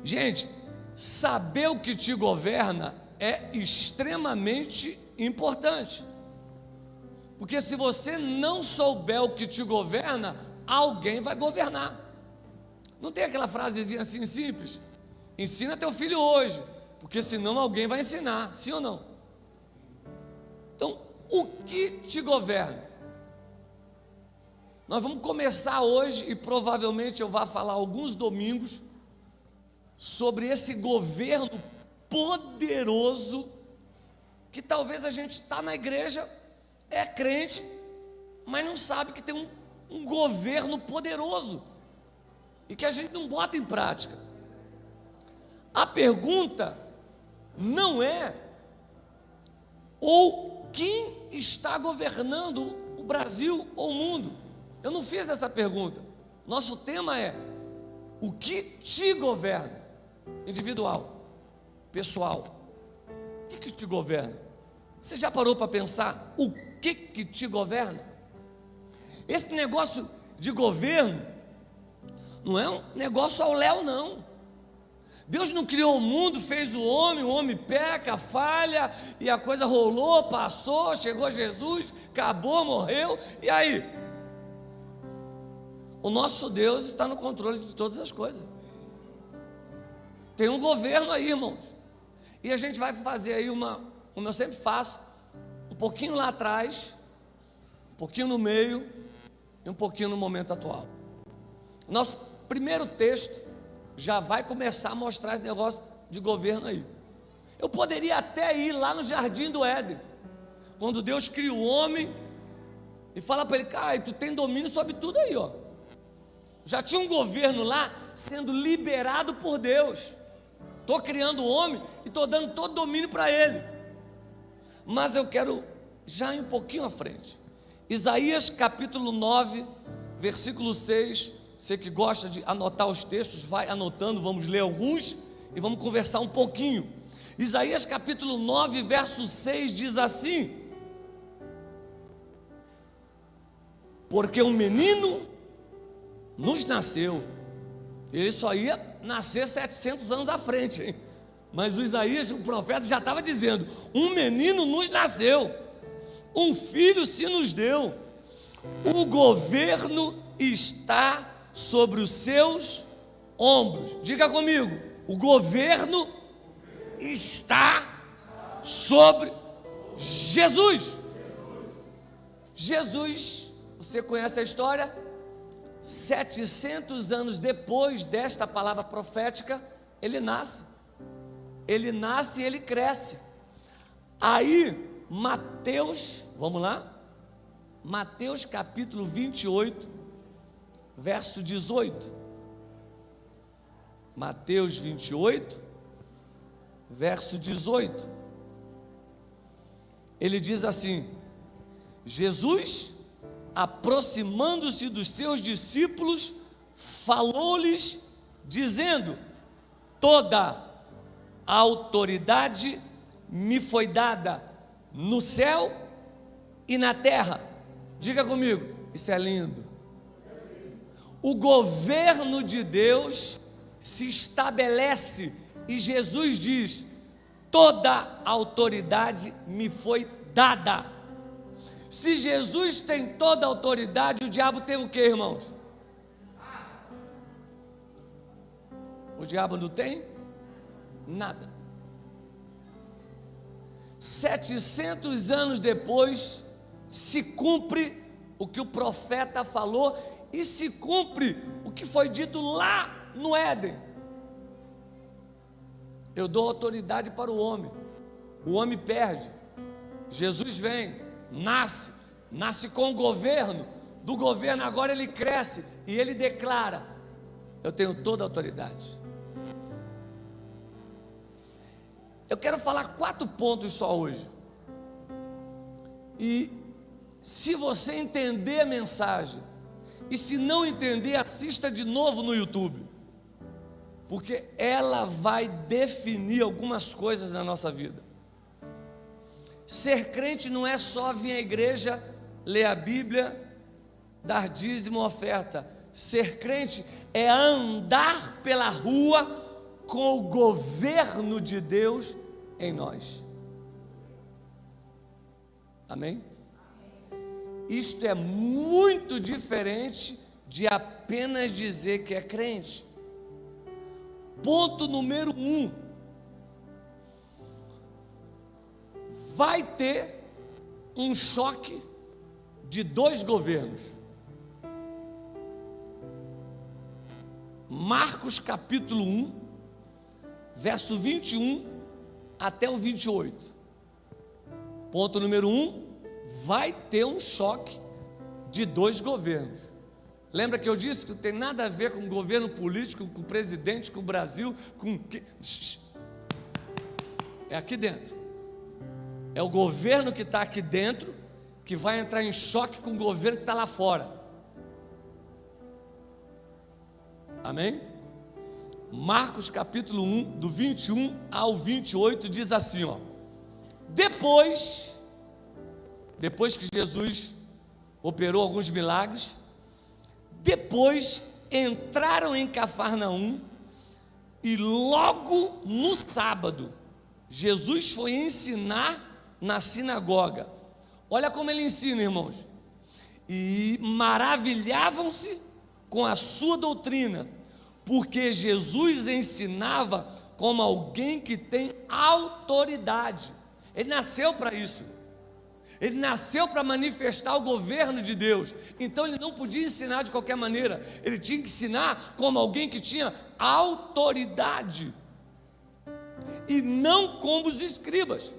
Gente, saber o que te governa é extremamente importante. Porque se você não souber o que te governa, alguém vai governar. Não tem aquela frasezinha assim simples? Ensina teu filho hoje, porque senão alguém vai ensinar, sim ou não? Então, o que te governa? Nós vamos começar hoje e provavelmente eu vou falar alguns domingos sobre esse governo poderoso que talvez a gente está na igreja, é crente, mas não sabe que tem um governo poderoso e que a gente não bota em prática. A pergunta não é ou quem está governando o Brasil ou o mundo. Eu não fiz essa pergunta. Nosso tema é o que te governa, individual, pessoal. O que te governa? Você já parou para pensar o que te governa? Esse negócio de governo não é um negócio ao léu, não. Deus não criou o mundo, fez o homem peca, falha, e a coisa rolou, passou, chegou Jesus, acabou, morreu, e aí? O nosso Deus está no controle de todas as coisas. Tem um governo aí, irmãos. E a gente vai fazer aí como eu sempre faço, um pouquinho lá atrás, um pouquinho no meio e um pouquinho no momento atual. Nosso primeiro texto já vai começar a mostrar esse negócio de governo aí. Eu poderia até ir lá no Jardim do Éden, quando Deus cria o homem e fala para ele, cara, tu tem domínio sobre tudo aí, ó. Já tinha um governo lá sendo liberado por Deus. Estou criando o homem e estou dando todo domínio para ele. Mas eu quero já ir um pouquinho à frente. Isaías capítulo 9, versículo 6. Você que gosta de anotar os textos, vai anotando, vamos ler alguns e vamos conversar um pouquinho. Isaías capítulo 9, verso 6 diz assim: porque um menino nos nasceu. Ele só ia nascer 700 anos à frente, hein? Mas o Isaías, o profeta, já estava dizendo: um menino nos nasceu, um filho se nos deu, o governo está sobre os seus ombros. Diga comigo: o governo está sobre Jesus. Jesus, você conhece a história? 700 anos depois desta palavra profética, ele nasce e ele cresce. Aí Mateus, vamos lá, Mateus capítulo 28, verso 18, Mateus 28, verso 18, ele diz assim: Jesus, aproximando-se dos seus discípulos, falou-lhes, dizendo: toda a autoridade me foi dada no céu e na terra. Diga comigo, isso é lindo. O governo de Deus se estabelece e Jesus diz: toda a autoridade me foi dada. Se Jesus tem toda a autoridade, o diabo tem o que, irmãos? O diabo não tem nada. 700 anos depois, se cumpre o que o profeta falou e se cumpre o que foi dito lá no Éden. Eu dou autoridade para o homem perde, Jesus vem, nasce com o governo, do governo agora ele cresce e ele declara: eu tenho toda a autoridade. Eu quero falar 4 pontos só hoje, e se você entender a mensagem, e se não entender, assista de novo no YouTube, porque ela vai definir algumas coisas na nossa vida. Ser crente não é só vir à igreja, ler a Bíblia, dar dízimo, oferta. Ser crente é andar pela rua com o governo de Deus em nós. Amém? Isto é muito diferente de apenas dizer que é crente. Ponto número 1. Vai ter um choque de 2 governos. Marcos capítulo 1, verso 21 até o 28. Ponto número 1, vai ter um choque de 2 governos. Lembra que eu disse que não tem nada a ver com o governo político, com o presidente, com o Brasil, é aqui dentro. É o governo que está aqui dentro que vai entrar em choque com o governo que está lá fora. Amém? Marcos capítulo 1, do 21 ao 28, diz assim, ó. Depois que Jesus operou alguns milagres, depois entraram em Cafarnaum e logo no sábado, Jesus foi ensinar na sinagoga. Olha como ele ensina, irmãos. E maravilhavam-se com a sua doutrina, porque Jesus ensinava como alguém que tem autoridade. Ele nasceu para isso. Ele nasceu para manifestar o governo de Deus. Então ele não podia ensinar de qualquer maneira. Ele tinha que ensinar como alguém que tinha autoridade, e não como os escribas.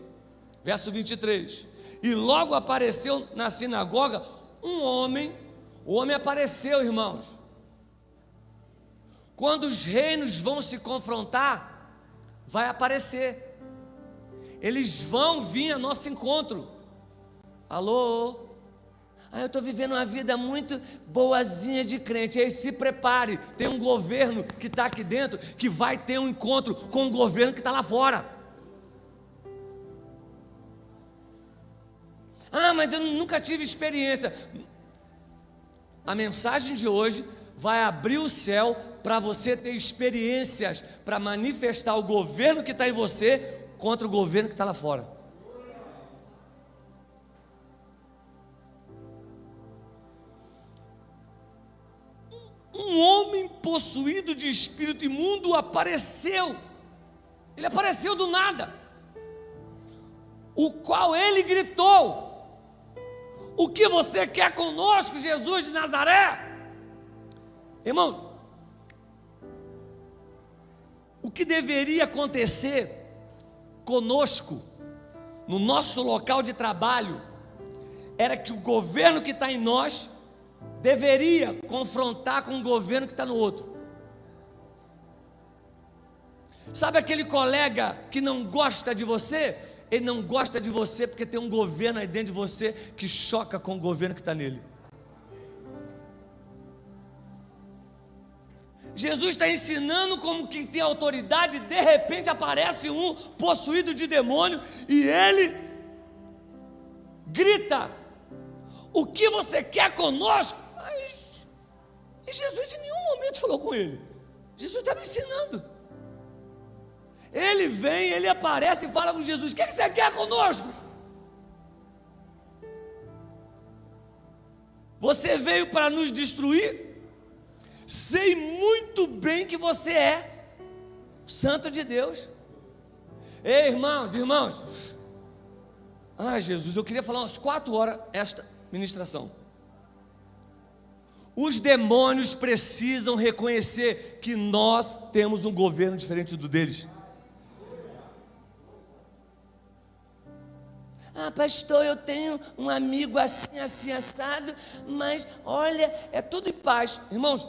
Verso 23. E logo apareceu na sinagoga um homem. O homem apareceu, irmãos. Quando os reinos vão se confrontar, vai aparecer. Eles vão vir a nosso encontro. Alô? Eu estou vivendo uma vida muito boazinha de crente. Aí se prepare, tem um governo que está aqui dentro, que vai ter um encontro com o governo que está lá fora. Mas eu nunca tive experiência. A mensagem de hoje vai abrir o céu para você ter experiências, para manifestar o governo que está em você contra o governo que está lá fora. Um homem possuído de espírito imundo apareceu. Ele apareceu do nada, o qual ele gritou: o que você quer conosco, Jesus de Nazaré? Irmãos, o que deveria acontecer conosco, no nosso local de trabalho, era que o governo que está em nós deveria confrontar com o governo que está no outro. Sabe aquele colega que não gosta de você? Ele não gosta de você porque tem um governo aí dentro de você que choca com o governo que está nele. Jesus está ensinando como quem tem autoridade. De repente aparece um possuído de demônio e ele grita: o que você quer conosco? E Jesus em nenhum momento falou com ele. Jesus estava ensinando. Ele vem, ele aparece e fala com Jesus: o que você quer conosco? Você veio para nos destruir? Sei muito bem que você é Santo de Deus. Ei, irmãos, Jesus, eu queria falar umas 4 horas esta ministração. Os demônios precisam reconhecer que nós temos um governo diferente do deles. Pastor, eu tenho um amigo assim, assim, assado, mas olha, é tudo em paz. Irmãos,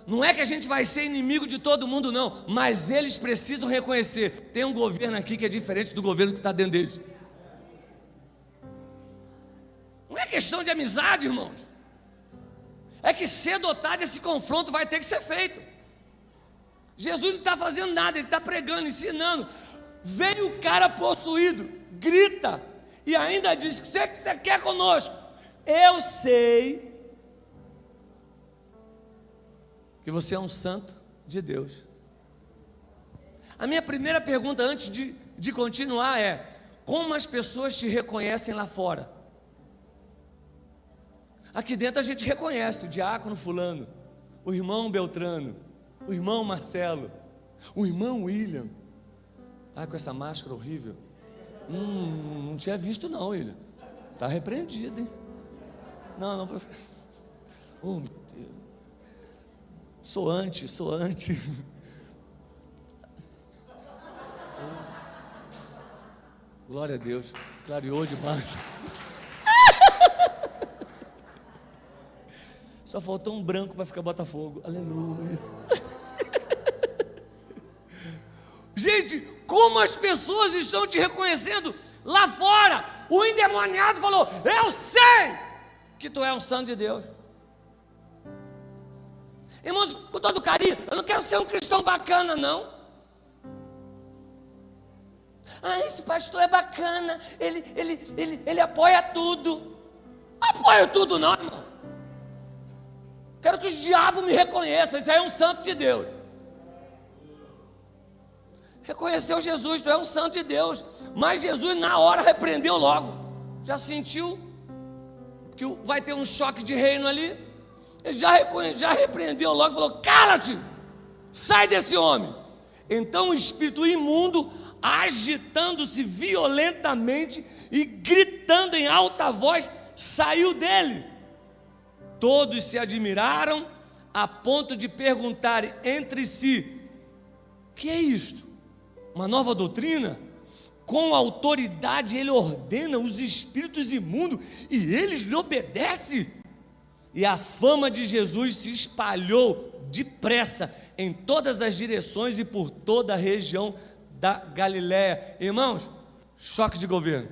não é que a gente vai ser inimigo de todo mundo, não, mas eles precisam reconhecer: tem um governo aqui que é diferente do governo que está dentro deles. Não é questão de amizade, irmãos. É que cedo ou tarde esse confronto vai ter que ser feito. Jesus não está fazendo nada, ele está pregando, ensinando. Veio o cara possuído, grita e ainda diz: o que você quer conosco? Eu sei que você é um santo, de Deus. A minha primeira pergunta antes de continuar é: como as pessoas te reconhecem lá fora? Aqui dentro a gente reconhece o diácono fulano, o irmão Beltrano, o irmão Marcelo, o irmão William. Ah, com essa máscara horrível. Não tinha visto não, William. Está repreendido, hein? Não. Oh, meu Deus. Sou anti. Glória a Deus. Clareou demais. Só faltou um branco para ficar Botafogo. Aleluia. Gente, como as pessoas estão te reconhecendo lá fora? O endemoniado falou: eu sei que tu é um santo de Deus. Irmãos, com todo carinho, eu não quero ser um cristão bacana, não. Ah, esse pastor é bacana, ele apoia tudo. Apoio tudo não, irmão. Quero que os diabos me reconheçam. Isso aí é um santo de Deus. Reconheceu Jesus, tu é um santo de Deus. Mas Jesus na hora repreendeu logo. Já sentiu que vai ter um choque de reino ali. Ele já repreendeu logo e falou: cala-te, sai desse homem. Então o espírito imundo, agitando-se violentamente e gritando em alta voz, saiu dele. Todos se admiraram a ponto de perguntarem entre si: que é isto? Uma nova doutrina? Com autoridade ele ordena os espíritos imundos e eles lhe obedecem. E a fama de Jesus se espalhou depressa em todas as direções e por toda a região da Galiléia. Irmãos, choque de governo.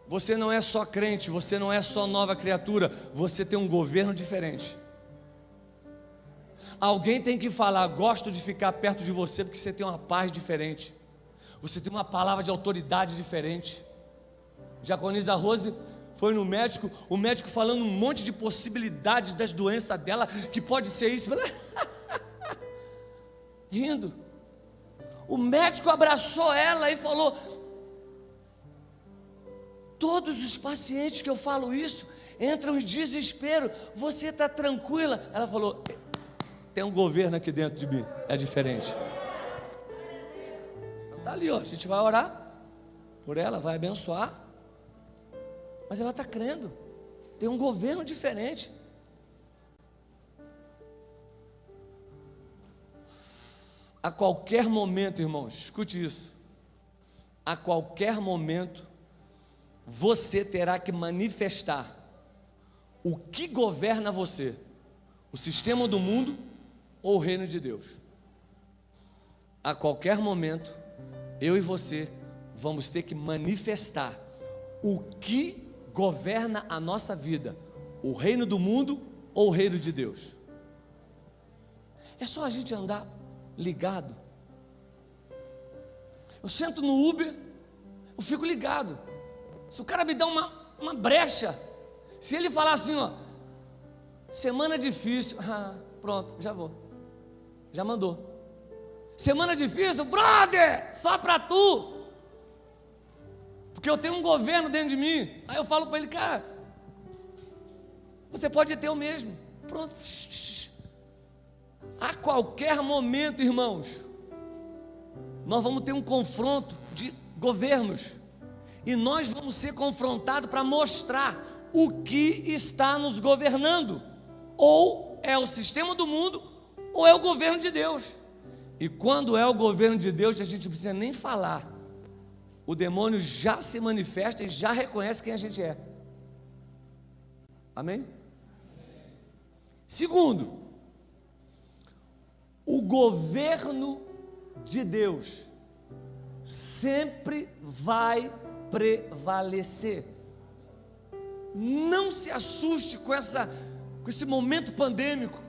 Você não é só crente, você não é só nova criatura, você tem um governo diferente. Alguém tem que falar: gosto de ficar perto de você porque você tem uma paz diferente, você tem uma palavra de autoridade diferente. Diaconisa Rose foi no médico, o médico falando um monte de possibilidades das doenças dela, que pode ser isso, rindo. O médico abraçou ela e falou: todos os pacientes que eu falo isso entram em desespero, você está tranquila? Ela falou: tem um governo aqui dentro de mim, é diferente. Está ali, ó, a gente vai orar por ela, vai abençoar, mas ela está crendo, tem um governo diferente. A qualquer momento, irmãos, escute isso, a qualquer momento você terá que manifestar o que governa você, o sistema do mundo ou o reino de Deus. A qualquer momento, eu e você vamos ter que manifestar o que governa a nossa vida, o reino do mundo ou o reino de Deus. É só a gente andar ligado. Eu sento no Uber, eu fico ligado. Se o cara me dá uma brecha, se ele falar assim, ó, semana difícil, pronto, já vou, já mandou. Semana difícil, brother, só para tu, porque eu tenho um governo dentro de mim. Aí eu falo para ele: cara, você pode ter o mesmo. Pronto. A qualquer momento, irmãos, nós vamos ter um confronto de governos, e nós vamos ser confrontados para mostrar o que está nos governando. Ou é o sistema do mundo, ou é o governo de Deus. E quando é o governo de Deus, a gente não precisa nem falar, o demônio já se manifesta e já reconhece quem a gente é. Amém? Segundo, o governo de Deus sempre vai prevalecer. Não se assuste com esse momento pandêmico.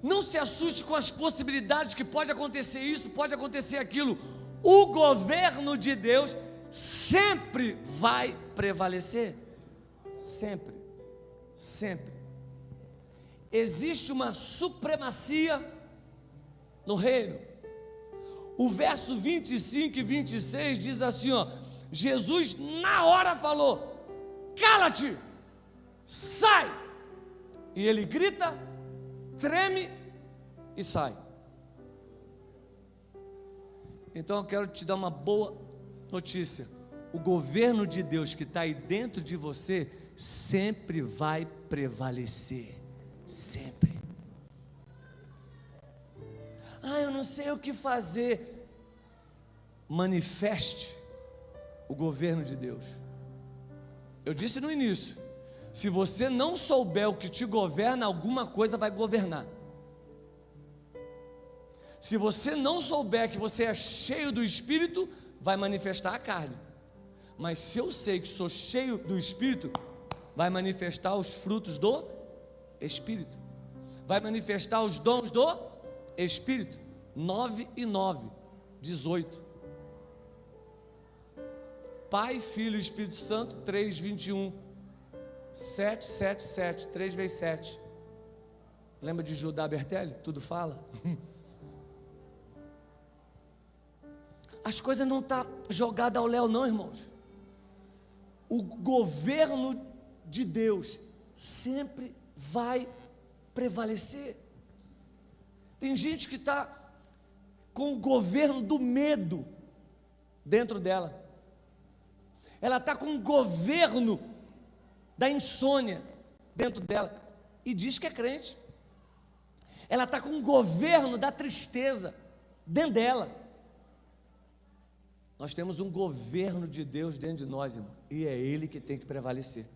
Não se assuste com as possibilidades que pode acontecer isso, pode acontecer aquilo. O governo de Deus sempre vai prevalecer. Sempre, sempre. existe uma supremacia no reino. O verso 25 e 26 diz assim, ó, Jesus na hora falou: cala-te, sai. E ele grita, treme e sai. Então eu quero te dar uma boa notícia: o governo de Deus que está aí dentro de você sempre vai prevalecer, sempre. Ah, eu não sei o que fazer. Manifeste o governo de Deus. Eu disse no início, se você não souber o que te governa, alguma coisa vai governar. Se você não souber que você é cheio do Espírito, vai manifestar a carne. Mas se eu sei que sou cheio do Espírito, vai manifestar os frutos do Espírito, vai manifestar os dons do Espírito. 9 e 9, 18. Pai, Filho e Espírito Santo, 3, 21. 7, 7, 7, 3 vezes 7. Lembra de Judá Bertelli? Tudo fala. As coisas não estão jogadas ao léu não, irmãos. O governo de Deus sempre vai prevalecer. Tem gente que está com o governo do medo dentro dela. Ela está com o governo da insônia dentro dela e diz que é crente. Ela está com o governo da tristeza dentro dela. Nós temos um governo de Deus dentro de nós, irmão, e é Ele que tem que prevalecer.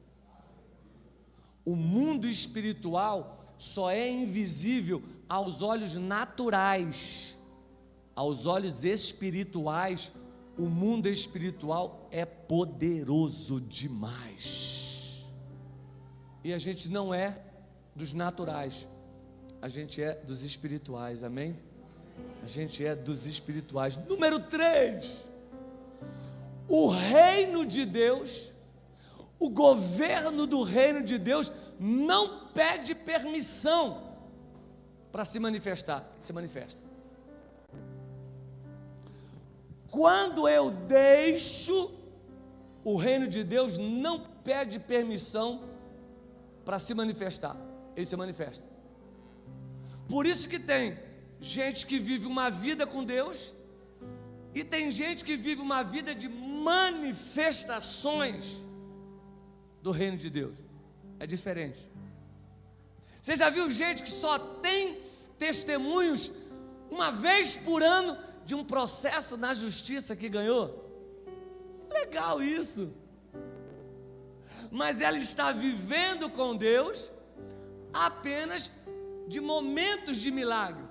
O mundo espiritual só é invisível aos olhos naturais. Aos olhos espirituais, o mundo espiritual é poderoso demais. E a gente não é dos naturais, a gente é dos espirituais, amém? A gente é dos espirituais. Número 3, o reino de Deus, o governo do reino de Deus não pede permissão para se manifestar, se manifesta. Quando eu deixo, o reino de Deus não pede permissão para se manifestar, ele se manifesta. Por isso que tem gente que vive uma vida com Deus e tem gente que vive uma vida de manifestações do reino de Deus. É diferente. Você já viu gente que só tem testemunhos uma vez por ano de um processo na justiça que ganhou? Legal isso. Mas ela está vivendo com Deus apenas de momentos de milagre.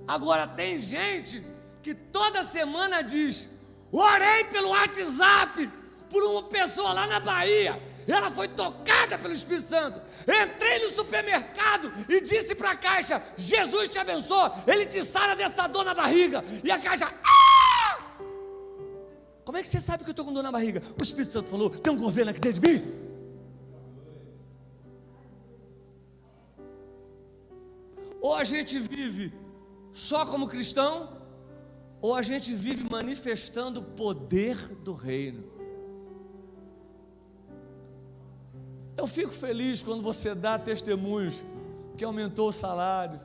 Agora tem gente que toda semana diz: orei pelo WhatsApp por uma pessoa lá na Bahia, ela foi tocada pelo Espírito Santo. Entrei no supermercado e disse para a caixa: Jesus te abençoe, ele te sara dessa dor na barriga. E a caixa: ah! Como é que você sabe que eu estou com dor na barriga? O Espírito Santo falou: tem um governo aqui dentro de mim. Ou a gente vive só como cristão, ou a gente vive manifestando o poder do reino. Eu fico feliz quando você dá testemunhos que aumentou o salário.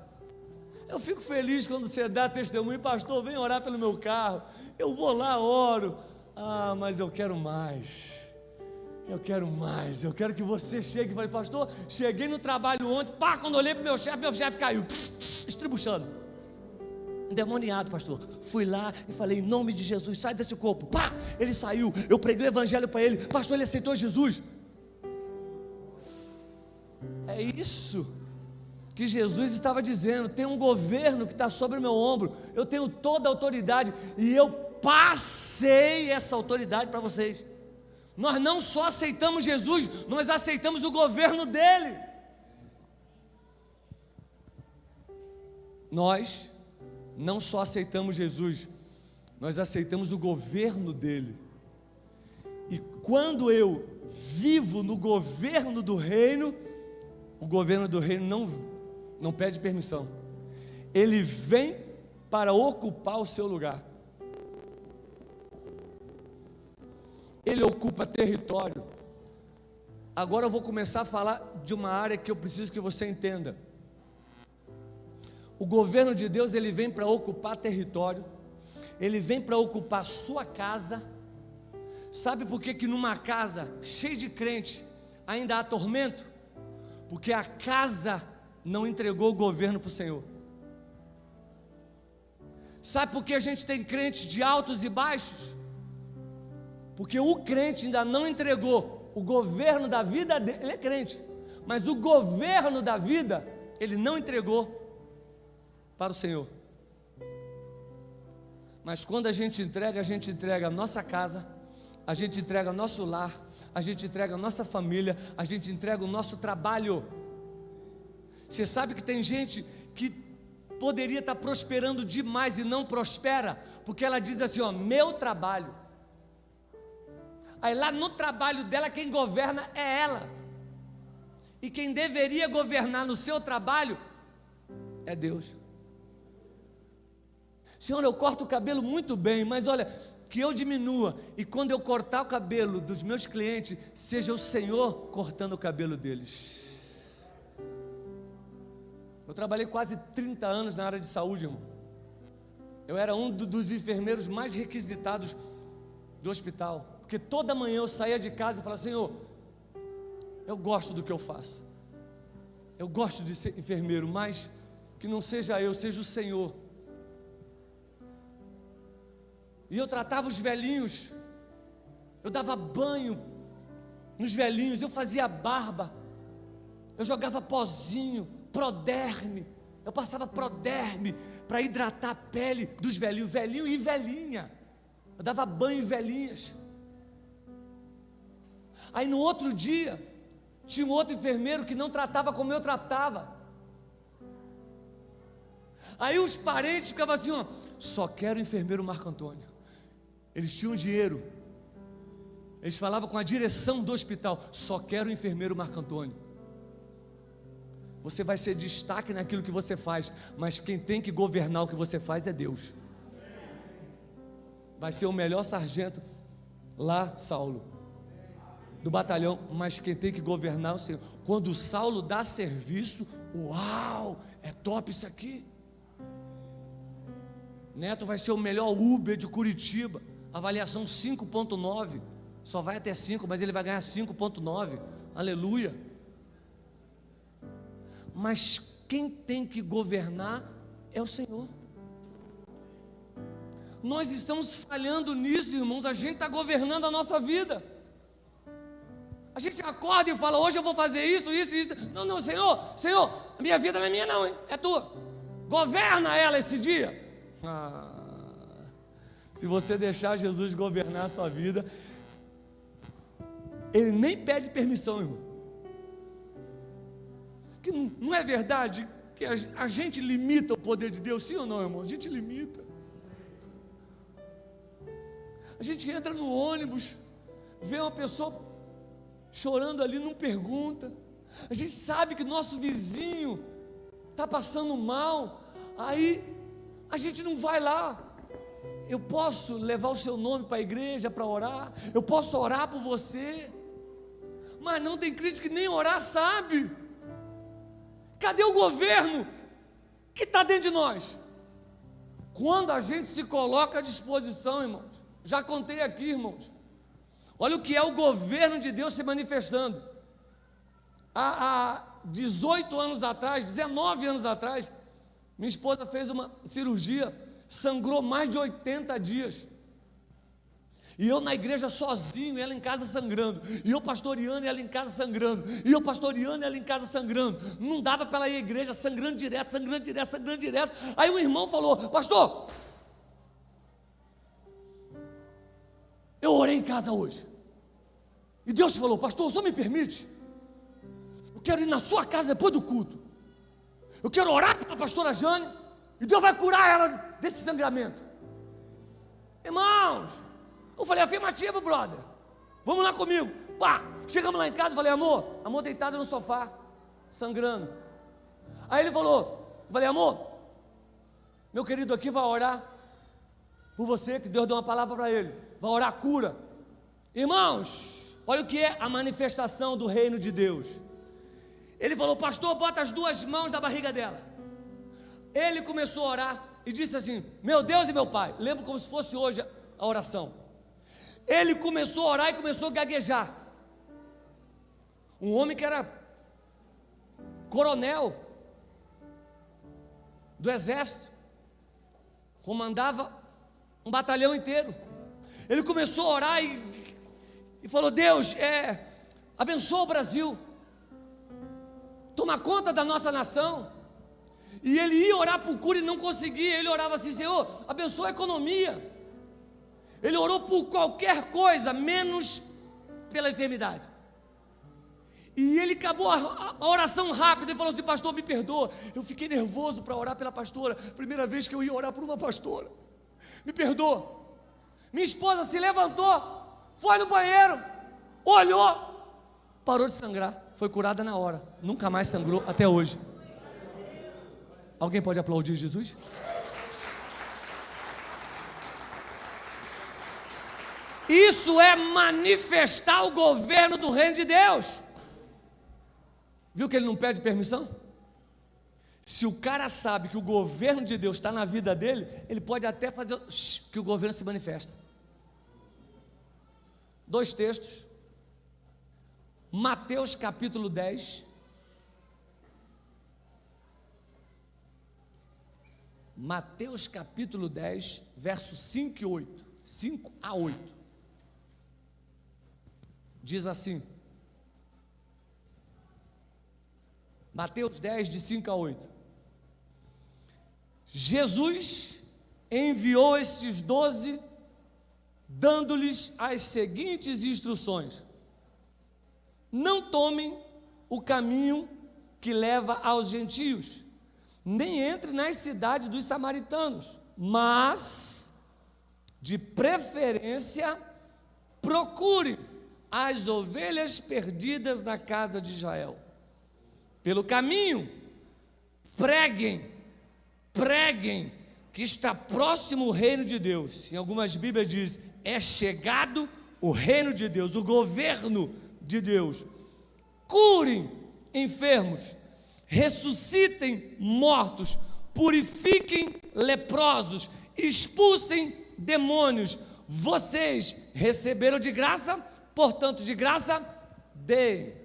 Eu fico feliz quando você dá testemunho: pastor, vem orar pelo meu carro. Eu vou lá, oro. Ah, mas eu quero mais. Eu quero mais. Eu quero que você chegue e fale: pastor, cheguei no trabalho ontem, pá, quando olhei para o meu chefe caiu, estribuchando. Endemoniado, pastor. Fui lá e falei: em nome de Jesus, sai desse corpo. Pá, ele saiu. Eu preguei o evangelho para ele. Pastor, ele aceitou Jesus. É isso que Jesus estava dizendo: tem um governo que está sobre o meu ombro, eu tenho toda a autoridade e eu passei essa autoridade para vocês. Nós não só aceitamos Jesus, nós aceitamos o governo dele. Nós não só aceitamos Jesus, nós aceitamos o governo dele. E quando eu vivo no governo do reino, o governo do reino não pede permissão. Ele vem para ocupar o seu lugar. Ele ocupa território. Agora eu vou começar a falar de uma área que eu preciso que você entenda. O governo de Deus, ele vem para ocupar território. Ele vem para ocupar sua casa. Sabe por que numa casa cheia de crente ainda há tormento? Porque a casa não entregou o governo para o Senhor. Sabe por que a gente tem crentes de altos e baixos? Porque o crente ainda não entregou o governo da vida dele. Ele é crente, mas o governo da vida ele não entregou para o Senhor. Mas quando a gente entrega a nossa casa, a gente entrega nosso lar, a gente entrega a nossa família, a gente entrega o nosso trabalho. Você sabe que tem gente que poderia estar prosperando demais e não prospera, porque ela diz assim, ó, meu trabalho. Aí lá no trabalho dela quem governa é ela. E quem deveria governar no seu trabalho é Deus. Senhor, eu corto o cabelo muito bem, mas olha, que eu diminua, e quando eu cortar o cabelo dos meus clientes, seja o Senhor cortando o cabelo deles. Eu trabalhei quase 30 anos na área de saúde, irmão. Eu era um dos enfermeiros mais requisitados do hospital, porque toda manhã eu saía de casa e falava, Senhor, eu gosto do que eu faço, eu gosto de ser enfermeiro, mas que não seja eu, seja o Senhor. E eu tratava os velhinhos, eu dava banho nos velhinhos, eu fazia barba, eu jogava pozinho, Proderme, eu passava Proderme para hidratar a pele dos velhinhos, velhinho e velhinha, eu dava banho em velhinhas. Aí no outro dia, tinha um outro enfermeiro que não tratava como eu tratava. Aí os parentes ficavam assim, ó, só quero o enfermeiro Marco Antônio. Eles tinham dinheiro, eles falavam com a direção do hospital, só quero o enfermeiro Marco Antônio. Você vai ser destaque naquilo que você faz, mas quem tem que governar o que você faz é Deus. Vai ser o melhor sargento lá, Saulo, do batalhão, mas quem tem que governar é o Senhor. Quando o Saulo dá serviço, uau, é top isso aqui. Neto vai ser o melhor Uber de Curitiba, avaliação 5.9, só vai até 5, mas ele vai ganhar 5.9, aleluia. Mas quem tem que governar é o Senhor. Nós estamos falhando nisso, irmãos. A gente está governando a nossa vida. A gente acorda e fala, hoje eu vou fazer isso, isso, isso. Não, Senhor, a minha vida não é minha não, hein? É tua. Governa ela esse dia. Se você deixar Jesus governar a sua vida, Ele nem pede permissão, irmão. Que não é verdade que a gente limita o poder de Deus, sim ou não, irmão? A gente limita. A gente entra no ônibus, vê uma pessoa chorando ali, não pergunta. A gente sabe que nosso vizinho está passando mal, aí a gente não vai lá. Eu posso levar o seu nome para a igreja para orar, eu posso orar por você, mas não tem crente que nem orar sabe. Cadê o governo que está dentro de nós? Quando a gente se coloca à disposição, irmãos, já contei aqui, irmãos, olha o que é o governo de Deus se manifestando. Há 18 anos atrás, 19 anos atrás, minha esposa fez uma cirurgia, sangrou mais de 80 dias, e eu na igreja sozinho, ela em casa sangrando, e eu pastoreando, ela em casa sangrando, e eu pastoreando, ela em casa sangrando, não dava para ela ir à igreja, sangrando direto, aí um irmão falou, pastor, eu orei em casa hoje, e Deus falou, pastor, o senhor me permite? Eu quero ir na sua casa depois do culto, eu quero orar pela pastora Jane, e Deus vai curar ela desse sangramento. Irmãos, eu falei, afirmativo, brother, vamos lá comigo. Pá, chegamos lá em casa, falei, amor deitada no sofá, sangrando. Aí ele falou, eu falei, amor, meu querido aqui vai orar por você, que Deus deu uma palavra para ele, vai orar a cura. Irmãos, olha o que é a manifestação do reino de Deus. Ele falou, pastor, bota as duas mãos na barriga dela. Ele começou a orar e disse assim, meu Deus e meu Pai. Lembro como se fosse hoje a oração. Ele começou a orar e começou a gaguejar. Um homem que era coronel do exército, comandava um batalhão inteiro. Ele começou a orar e falou, Deus, abençoa o Brasil, toma conta da nossa nação. E ele ia orar por cura e não conseguia. Ele orava assim, Senhor, abençoa a economia. Ele orou por qualquer coisa, menos pela enfermidade. E ele acabou a oração rápida. Ele falou assim, pastor, me perdoa, eu fiquei nervoso para orar pela pastora, primeira vez que eu ia orar por uma pastora, me perdoa. Minha esposa se levantou, foi no banheiro, olhou, parou de sangrar, foi curada na hora, nunca mais sangrou até hoje. Alguém pode aplaudir Jesus? Isso é manifestar o governo do reino de Deus. Viu que ele não pede permissão? Se o cara sabe que o governo de Deus está na vida dele, ele pode até fazer que o governo se manifesta. 2 textos. Mateus capítulo 10. Mateus capítulo 10, versos 5 e 8. 5 a 8. Diz assim. Mateus 10, de 5 a 8. Jesus enviou esses 12, dando-lhes as seguintes instruções: não tomem o caminho que leva aos gentios, nem entre nas cidades dos samaritanos, mas, de preferência, procure as ovelhas perdidas na casa de Israel. Pelo caminho, preguem que está próximo o reino de Deus. Em algumas Bíblias diz, é chegado o reino de Deus, o governo de Deus. Curem enfermos, ressuscitem mortos, purifiquem leprosos, expulsem demônios. Vocês receberam de graça, portanto de graça deem.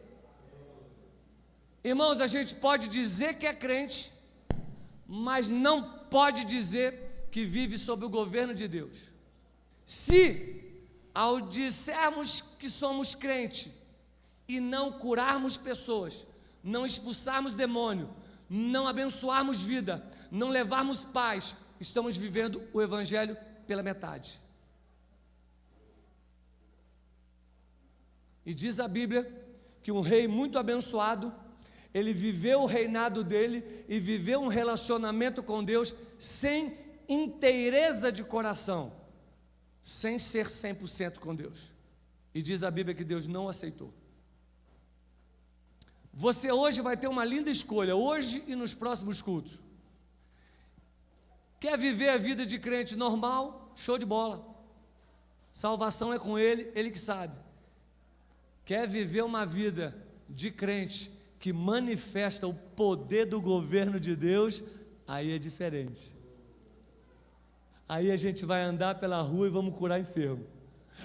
Irmãos, a gente pode dizer que é crente, mas não pode dizer que vive sob o governo de Deus. Se, ao dissermos que somos crente e não curarmos pessoas, não expulsarmos demônio, não abençoarmos vida, não levarmos paz, estamos vivendo o evangelho pela metade. E diz a Bíblia que um rei muito abençoado, ele viveu o reinado dele e viveu um relacionamento com Deus sem inteireza de coração, sem ser 100% com Deus. E diz a Bíblia que Deus não aceitou. Você hoje vai ter uma linda escolha, hoje e nos próximos cultos. Quer viver a vida de crente normal? Show de bola. Salvação é com Ele, Ele que sabe. Quer viver uma vida de crente que manifesta o poder do governo de Deus? Aí é diferente. Aí a gente vai andar pela rua e vamos curar enfermo.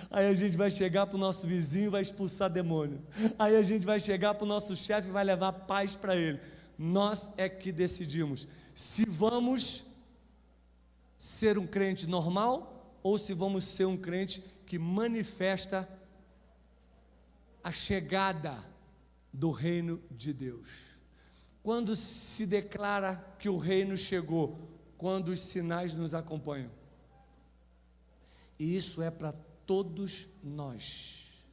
Aí a gente vai chegar para o nosso vizinho e vai expulsar demônio. Aí a gente vai chegar para o nosso chefe e vai levar paz para ele. Nós é que decidimos se vamos ser um crente normal ou se vamos ser um crente que manifesta a chegada do reino de Deus. Quando se declara que o reino chegou? Quando os sinais nos acompanham. E isso é para todos nós.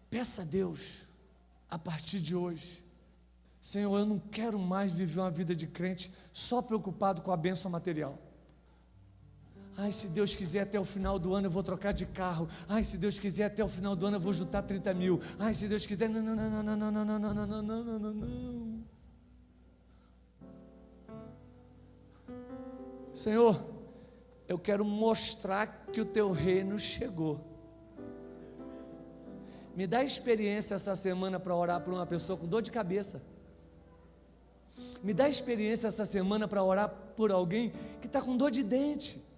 Peça a Deus, a partir de hoje: Senhor, eu não quero mais viver uma vida de crente só preocupado com a bênção material. Ai, se Deus quiser até o final do ano eu vou trocar de carro. Ai, se Deus quiser até o final do ano eu vou juntar 30 mil. Ai, se Deus quiser, não, não, não, não, não, não, não, não, não, não, não, não, não. Senhor, eu quero mostrar que o teu reino chegou. Me dá experiência essa semana para orar por uma pessoa com dor de cabeça. Me dá experiência essa semana para orar por alguém que está com dor de dente.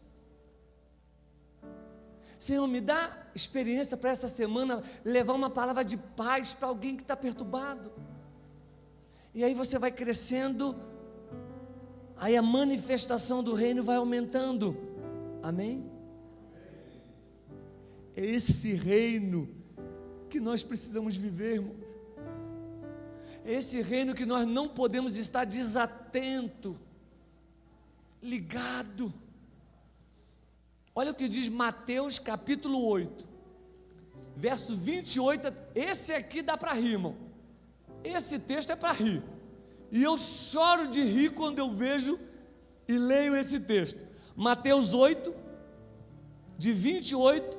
Senhor, me dá experiência para essa semana levar uma palavra de paz para alguém que está perturbado. E aí você vai crescendo, aí a manifestação do reino vai aumentando. Amém? É esse reino que nós precisamos viver, irmãos. É esse reino que nós não podemos estar desatento, ligado. Olha o que diz Mateus capítulo 8, verso 28, esse aqui dá para rir, irmão. Esse texto é para rir. E eu choro de rir quando eu vejo e leio esse texto. Mateus 8, de 28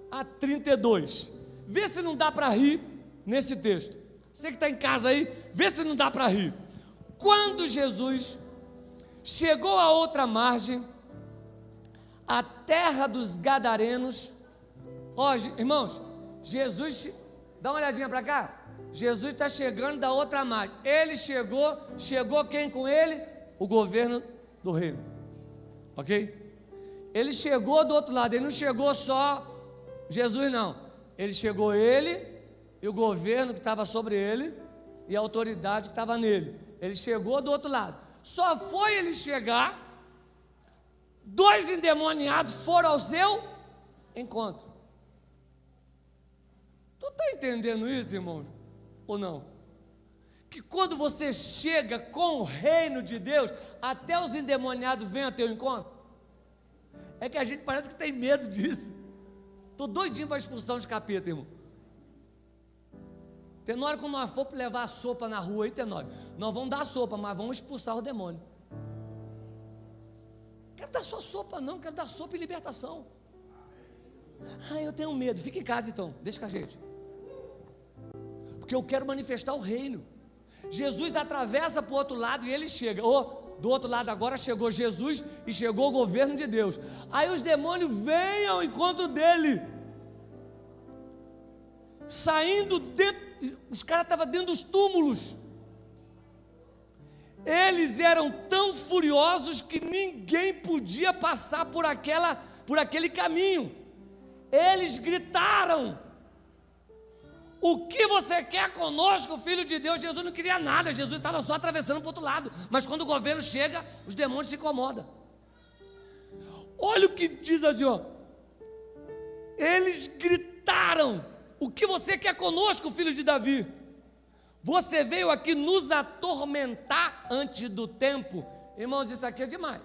a 32. Vê se não dá para rir nesse texto. Você que está em casa aí, vê se não dá para rir. Quando Jesus chegou à outra margem, a terra dos Gadarenos. Ó, irmãos, Jesus, dá uma olhadinha para cá. Jesus está chegando da outra margem. Ele chegou quem com ele? O governo do reino. Ok? Ele chegou do outro lado, ele não chegou só Jesus, não. Ele chegou ele e o governo que estava sobre ele e a autoridade que estava nele. Ele chegou do outro lado. Só foi ele chegar, dois endemoniados foram ao seu encontro. Tu está entendendo isso, irmão? Ou não? Que quando você chega com o reino de Deus, até os endemoniados vêm ao teu encontro. É que a gente parece que tem medo disso. Estou doidinho para expulsar os capeta, irmão. Tenório, quando nós for levar a sopa na rua aí, Tenório, nós vamos dar a sopa, mas vamos expulsar o demônio. Quero dar só sopa não, quero dar sopa e libertação. Ah, eu tenho medo, fica em casa então, deixa com a gente. Porque eu quero manifestar o reino. Jesus atravessa para o outro lado e ele chega. Do outro lado agora chegou Jesus e chegou o governo de Deus. Aí os demônios vêm ao encontro dele. Saindo os caras estavam dentro dos túmulos. Eles eram tão furiosos que ninguém podia passar por aquele caminho. Eles gritaram: o que você quer conosco, filho de Deus? Jesus não queria nada, Jesus estava só atravessando para o outro lado. Mas quando o governo chega, os demônios se incomodam. Olha o que diz assim, ó. Eles gritaram: o que você quer conosco, filho de Davi? Você veio aqui nos atormentar antes do tempo? Irmãos, isso aqui é demais.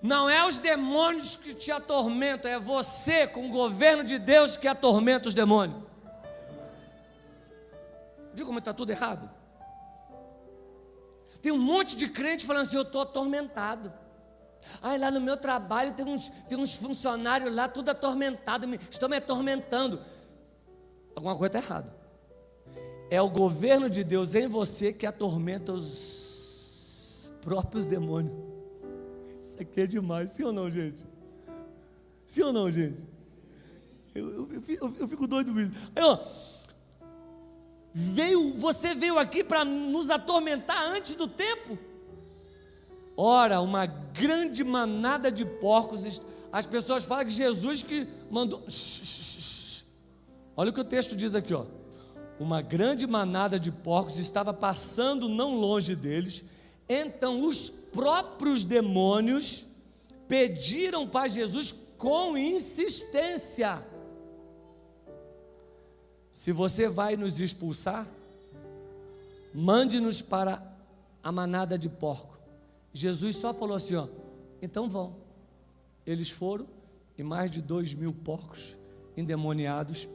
Não é os demônios que te atormentam, é você com o governo de Deus que atormenta os demônios. Viu como está tudo errado? Tem um monte de crente falando assim: eu estou atormentado. Ai, lá no meu trabalho tem uns funcionários lá, tudo atormentado, estão me atormentando. Alguma coisa está errada. É o governo de Deus em você que atormenta os próprios demônios. Isso aqui é demais, sim ou não, gente? Sim ou não, gente? Eu fico doido com isso. Aí, ó, você veio aqui para nos atormentar antes do tempo? Ora, uma grande manada de porcos. As pessoas falam que Jesus que mandou. Olha o que o texto diz aqui, ó. Uma grande manada de porcos estava passando não longe deles. Então os próprios demônios pediram para Jesus com insistência: se você vai nos expulsar, mande-nos para a manada de porco. Jesus só falou assim, ó: então vão. Eles foram e mais de 2.000 porcos endemoniados.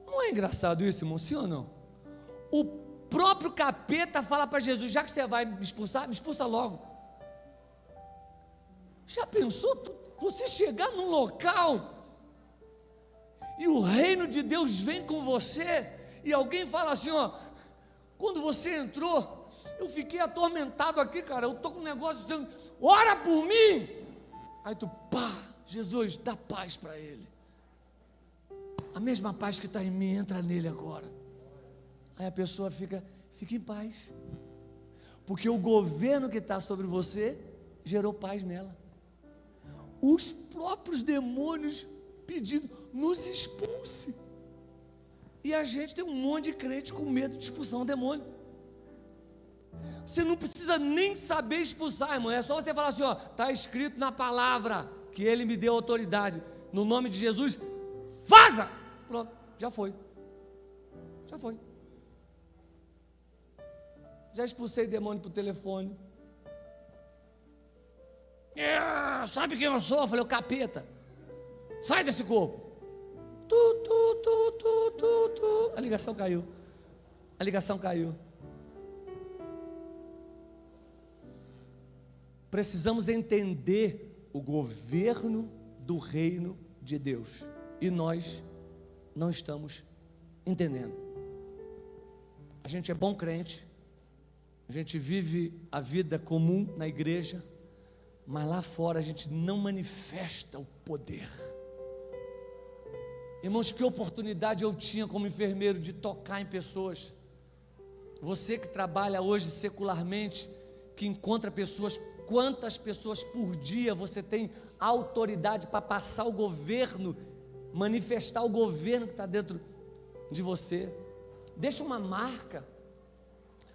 Não é engraçado isso, irmão? Sim ou não? O próprio capeta fala para Jesus: já que você vai me expulsar, me expulsa logo. Já pensou você chegar num local e o reino de Deus vem com você e alguém fala assim, ó, quando você entrou, eu fiquei atormentado aqui, cara, eu estou com um negócio dizendo, ora por mim. Aí tu, pá, Jesus, dá paz para ele. A mesma paz que está em mim, entra nele agora. Aí a pessoa fica em paz. Porque o governo que está sobre você gerou paz nela. Os próprios demônios pedindo, nos expulse. E a gente tem um monte de crente com medo de expulsar um demônio. Você não precisa nem saber expulsar, irmão. É só você falar assim, ó, está escrito na palavra que ele me deu autoridade. No nome de Jesus, vaza! Pronto, já foi. Já foi. Já expulsei demônio por telefone. Sabe quem eu sou? Eu falei, o capeta. Sai desse corpo. A ligação caiu. A ligação caiu. Precisamos entender o governo do reino de Deus. E nós não estamos entendendo. A gente é bom crente. A gente vive a vida comum na igreja, mas lá fora a gente não manifesta o poder. Irmãos, que oportunidade eu tinha como enfermeiro de tocar em pessoas. Você que trabalha hoje secularmente, que encontra pessoas, quantas pessoas por dia você tem autoridade para passar o governo, manifestar o governo que está dentro de você. Deixa uma marca.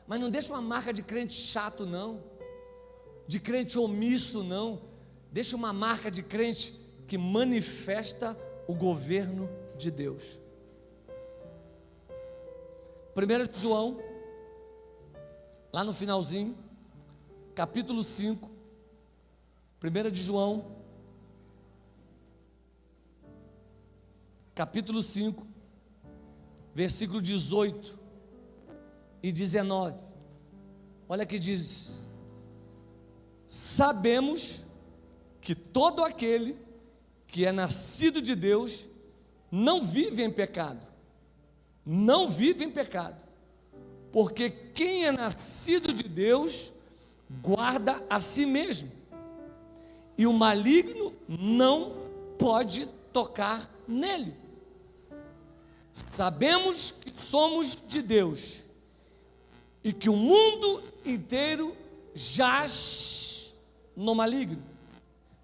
Mas não deixa uma marca de crente chato, não. De crente omisso, não. Deixa uma marca de crente que manifesta o governo de Deus. 1 João, lá no finalzinho, capítulo 5, 1 de João, capítulo 5, versículo 18 e 19, olha que diz: sabemos que todo aquele que é nascido de Deus não vive em pecado, porque quem é nascido de Deus guarda a si mesmo, e o maligno não pode tocar nele. Sabemos que somos de Deus e que o mundo inteiro jaz no maligno.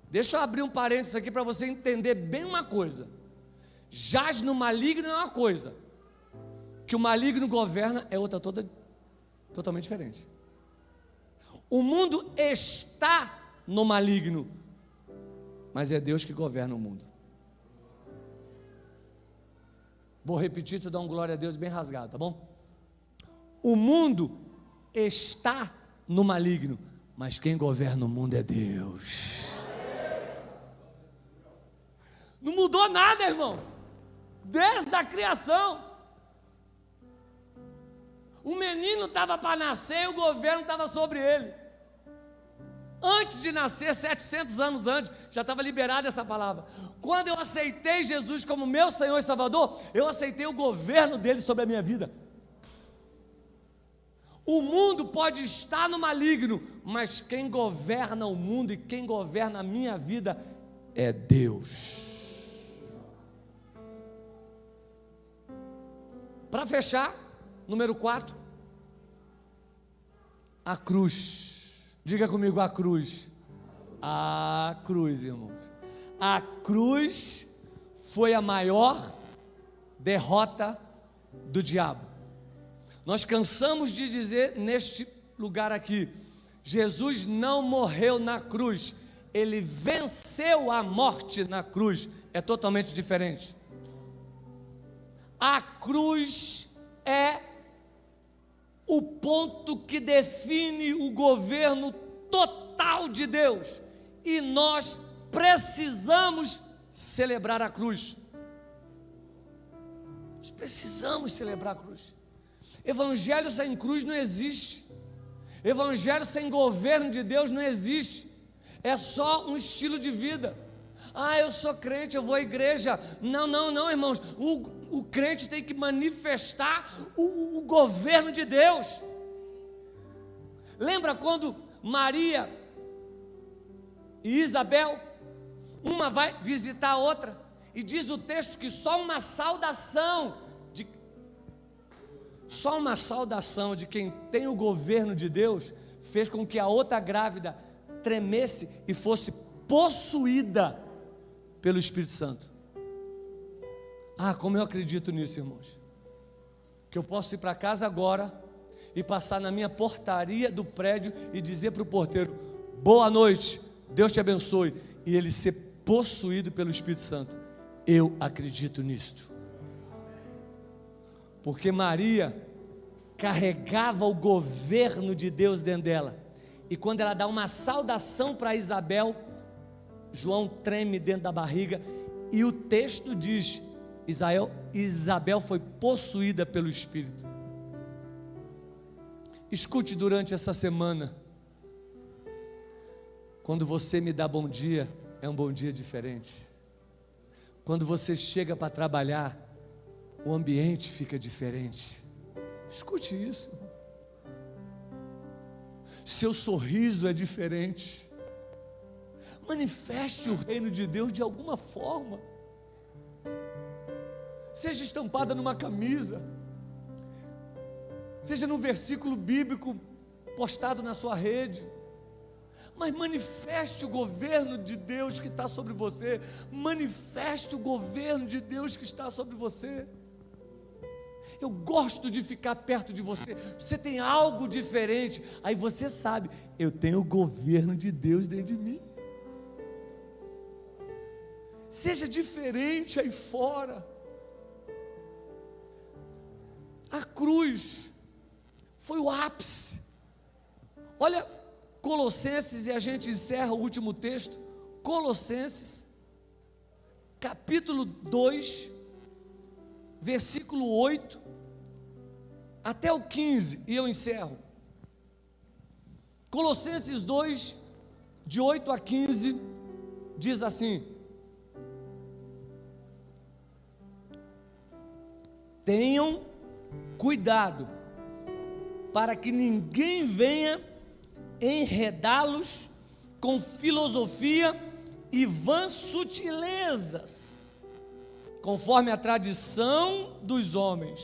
Deixa eu abrir um parênteses aqui para você entender bem uma coisa. Jaz no maligno é uma coisa, que o maligno governa é outra totalmente diferente. O mundo está no maligno, mas é Deus que governa o mundo. Vou repetir, tu dá um glória a Deus bem rasgado, tá bom? O mundo está no maligno, mas quem governa o mundo é Deus. Não mudou nada, irmão, desde a criação. O menino estava para nascer e o governo estava sobre ele. Antes de nascer, 700 anos antes, já estava liberada essa palavra. Quando eu aceitei Jesus como meu Senhor e Salvador, eu aceitei o governo dele sobre a minha vida. O mundo pode estar no maligno, mas quem governa o mundo e quem governa a minha vida é Deus. Para fechar, número 4, a cruz. Diga comigo, a cruz. A cruz, irmãos. A cruz foi a maior derrota do diabo. Nós cansamos de dizer neste lugar aqui, Jesus não morreu na cruz, ele venceu a morte na cruz. É totalmente diferente. A cruz é o ponto que define o governo total de Deus, e nós precisamos celebrar a cruz. Nós precisamos celebrar a cruz. Evangelho sem cruz não existe. Evangelho sem governo de Deus não existe. é só um estilo de vida. Ah, eu sou crente, eu vou à igreja. Não, irmãos. O crente tem que manifestar o governo de Deus. Lembra quando Maria e Isabel, uma vai visitar a outra, e diz o texto que só uma saudação de quem tem o governo de Deus fez com que a outra grávida tremesse e fosse possuída pelo Espírito Santo. Ah, como eu acredito nisso, irmãos, que eu posso ir para casa agora e passar na minha portaria do prédio e dizer para o porteiro: boa noite, Deus te abençoe, e ele ser possuído pelo Espírito Santo. Eu acredito nisto, porque Maria carregava o governo de Deus dentro dela, e quando ela dá uma saudação para Isabel, João treme dentro da barriga, e o texto diz: Isabel foi possuída pelo Espírito. Escute durante essa semana, quando você me dá bom dia, é um bom dia diferente. Quando você chega para trabalhar, o ambiente fica diferente. Escute isso. Seu sorriso é diferente. Manifeste o reino de Deus de alguma forma. Seja estampada numa camisa, seja num versículo bíblico postado na sua rede, mas manifeste o governo de Deus que está sobre você. Manifeste o governo de Deus que está sobre você. Eu gosto de ficar perto de você. Você tem algo diferente, aí você sabe, eu tenho o governo de Deus dentro de mim. Seja diferente aí fora. A cruz foi o ápice. Olha Colossenses, e a gente encerra o último texto. Colossenses, capítulo 2, versículo 8 até o 15, e eu encerro. Colossenses 2, de 8 a 15, diz assim: tenham cuidado para que ninguém venha enredá-los com filosofia e vãs sutilezas, conforme a tradição dos homens.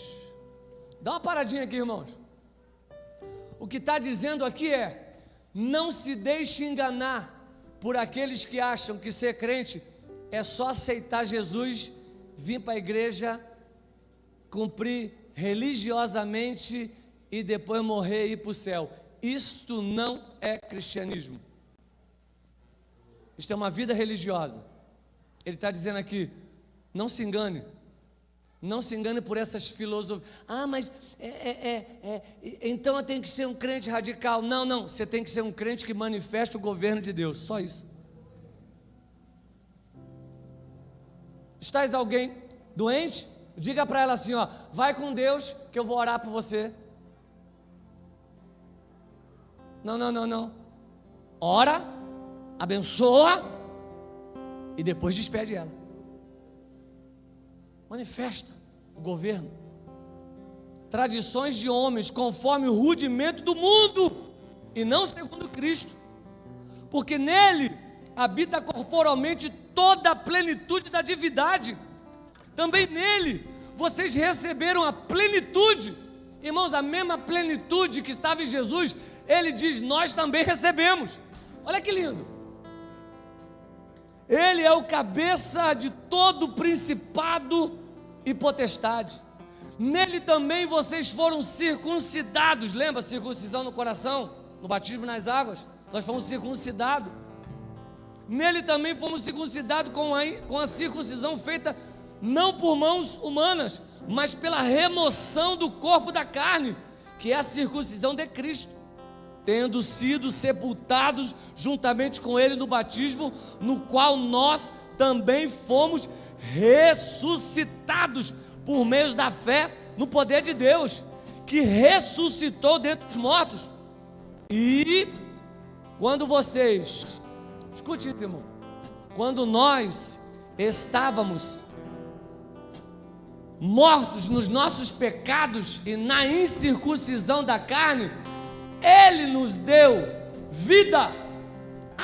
Dá uma paradinha aqui, irmãos. O que está dizendo aqui é: não se deixe enganar por aqueles que acham que ser crente é só aceitar Jesus, vir para a igreja, cumprir religiosamente e depois morrer e ir para o céu. Isto não é cristianismo. Isto é uma vida religiosa. Ele está dizendo aqui: não se engane. Não se engane por essas filosofias. Ah, mas então eu tenho que ser um crente radical. Não, você tem que ser um crente que manifeste o governo de Deus. Só isso. Estás alguém doente? Diga para ela assim, ó: vai com Deus que eu vou orar por você. Não. Ora, abençoa e depois despede ela. Manifesta o governo. Tradições de homens conforme o rudimento do mundo e não segundo Cristo, porque nele habita corporalmente toda a plenitude da divindade. Também nele vocês receberam a plenitude. Irmãos, a mesma plenitude que estava em Jesus, ele diz: nós também recebemos. Olha que lindo. Ele é o cabeça de todo principado e potestade. Nele também vocês foram circuncidados. Lembra, circuncisão no coração, no batismo nas águas? Nós fomos circuncidados. Nele também fomos circuncidados com a circuncisão feita não por mãos humanas, mas pela remoção do corpo da carne, que é a circuncisão de Cristo, tendo sido sepultados juntamente com ele no batismo, no qual nós também fomos ressuscitados por meio da fé no poder de Deus, que ressuscitou dentre os mortos. E quando vocês Escute isso, irmão. Quando nós estávamos mortos nos nossos pecados e na incircuncisão da carne, Ele nos deu vida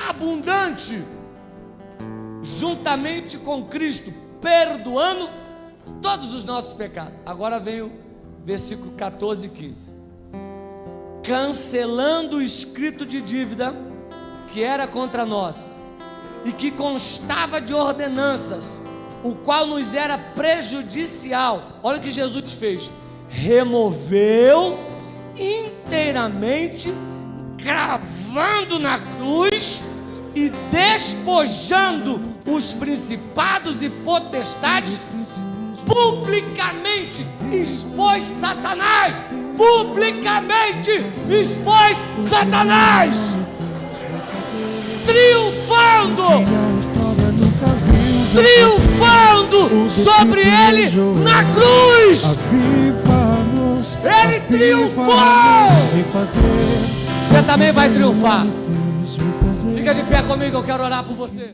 abundante, juntamente com Cristo, perdoando todos os nossos pecados. Agora vem o versículo 14 e 15. Cancelando o escrito de dívida que era contra nós e que constava de ordenanças, o qual nos era prejudicial. Olha o que Jesus fez: removeu inteiramente, cravando na cruz e despojando os principados e potestades, publicamente expôs Satanás. Publicamente expôs Satanás, triunfando sobre ele na cruz. Ele triunfou. Você também vai triunfar. Fica de pé comigo, eu quero orar por você.